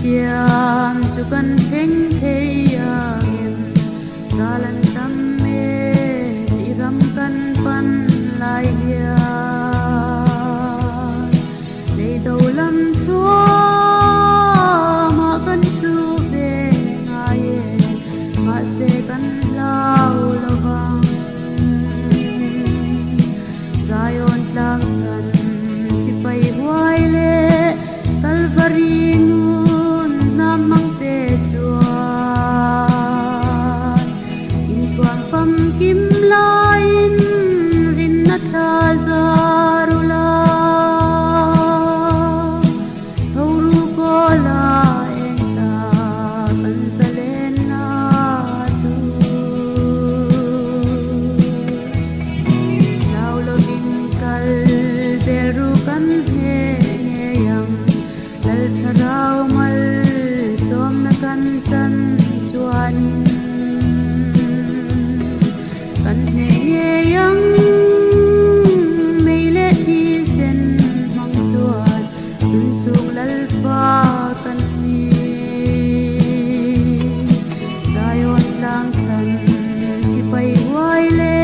kiam chu kan theng thei em ralan tam me iram kan pan lai ya le do lam chua ma kan chu ve ngaye ma se kan lau lawang Zion lang san si pai huai le Calvary nun namang te chuan in tuam pam kim lain rin na tha zarula thoru ko la eng ta kan salen na tu lao lo bin kal deru kan he nge yang lal tharau mal tom na kan tan chuan kan he nge yang meile thi sen mang chuan sun sung lal fa kan ni Zion lang san si pai huai le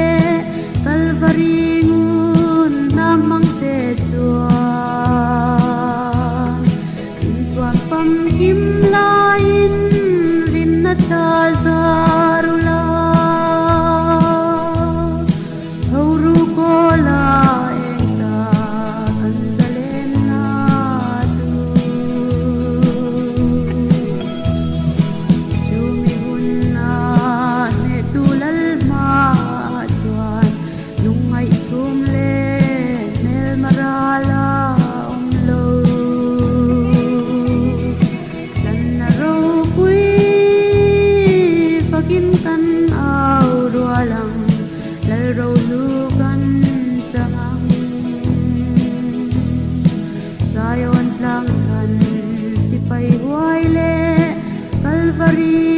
Calvary ngun namang te chuan in tuam pam kim lain rin na tha zarula thoru ko la eng ta kan salen na tu chumi hun na ne tu lal ma chuan nung ai chum le nel marala om lo lan na ro pui fakin kan au rualang lal ro lu kan changang Zion lang san si pai huai le Calvary